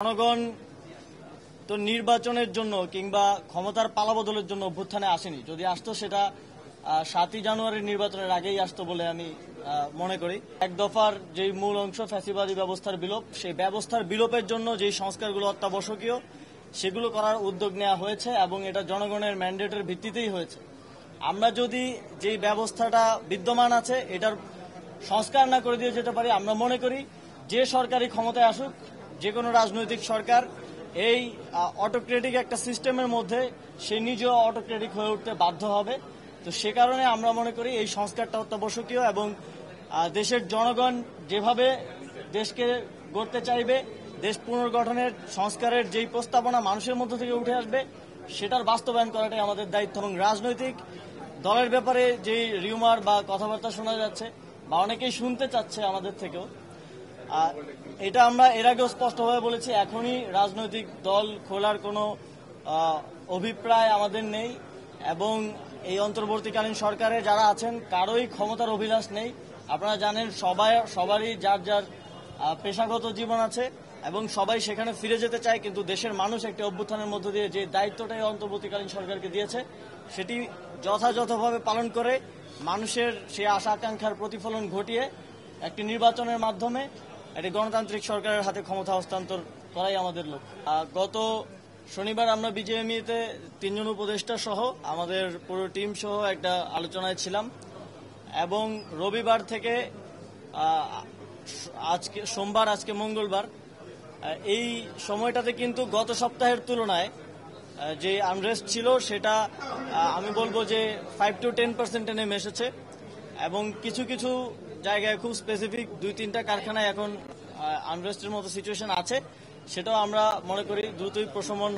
জনগণ তো নির্বাচনের জন্য কিংবা ক্ষমতার পালাবদলের জন্য অভ্যুত্থানে আসেনি। যদি আসতো সেটা 7ই জানুয়ারির নির্বাচনের আগেই আসতো বলে আমি মনে করি। এক দফার যেই মূল অংশ ফ্যাসিবাদী ব্যবস্থার বিলোপ, সেই ব্যবস্থার বিলোপের জন্য যেই সংস্কারগুলো অত্যাবশ্যকীয় সেগুলো করার উদ্যোগ নেওয়া হয়েছে এবং এটা জনগণের ম্যান্ডেটের ভিত্তিতেই হয়েছে। আমরা যদি যেই ব্যবস্থাটা বিদ্যমান আছে এটার সংস্কার না করে দিয়ে যেতে পারি, আমরা মনে করি যে সরকারি ক্ষমতায় আসুক, যে কোনো রাজনৈতিক সরকার এই অটোক্রেটিক একটা সিস্টেমের মধ্যে সে নিজেও অটোক্রেটিক হয়ে উঠতে বাধ্য হবে। তো সে কারণে আমরা মনে করি এই সংস্কারটা অত্যাবশ্যকীয় এবং দেশের জনগণ যেভাবে দেশকে গড়তে চাইবে, দেশ পুনর্গঠনের সংস্কারের যেই প্রস্তাবনা মানুষের মধ্য থেকে উঠে আসবে সেটার বাস্তবায়ন করাটাই আমাদের দায়িত্ব। এবং রাজনৈতিক দলের ব্যাপারে যে রিউমার বা কথাবার্তা শোনা যাচ্ছে বা অনেকেই শুনতে চাচ্ছে আমাদের থেকেও, এটা আমরা এর আগেও স্পষ্টভাবে বলেছি, এখনই রাজনৈতিক দল খোলার কোনো অভিপ্রায় আমাদের নেই এবং এই অন্তর্বর্তীকালীন সরকারে যারা আছেন কারোই ক্ষমতার অভিলাষ নেই। আপনারা জানেন সবারই যার যার পেশাগত জীবন আছে এবং সবাই সেখানে ফিরে যেতে চায়, কিন্তু দেশের মানুষ একটি অভ্যুত্থানের মধ্য দিয়ে যে দায়িত্বটাই অন্তর্বর্তীকালীন সরকারকে দিয়েছে সেটি যথাযথভাবে পালন করে মানুষের সেই আশা আকাঙ্ক্ষার প্রতিফলন ঘটিয়ে একটি নির্বাচনের মাধ্যমে একটি গণতান্ত্রিক সরকারের হাতে ক্ষমতা হস্তান্তর করাই আমাদের লক্ষ্য। গত শনিবার আমরা বিজেএমইতে 3 জন উপদেষ্টা সহ আমাদের পুরো টিম সহ একটা আলোচনায় ছিলাম এবং রবিবার থেকে আজকে সোমবার, আজকে মঙ্গলবার, এই সময়টাতে কিন্তু গত সপ্তাহের তুলনায় যে আনরেস্ট ছিল সেটা আমি বলবো যে 5 to 10% নেমে এসেছে এবং কিছু কিছু জায়গায় খুব স্পেসিফিক 2-3টা কারখানায় এখন আনরেস্টের মতো সিচুয়েশন আছে। সেটাও আমরা মনে করি দ্রুতই প্রশমন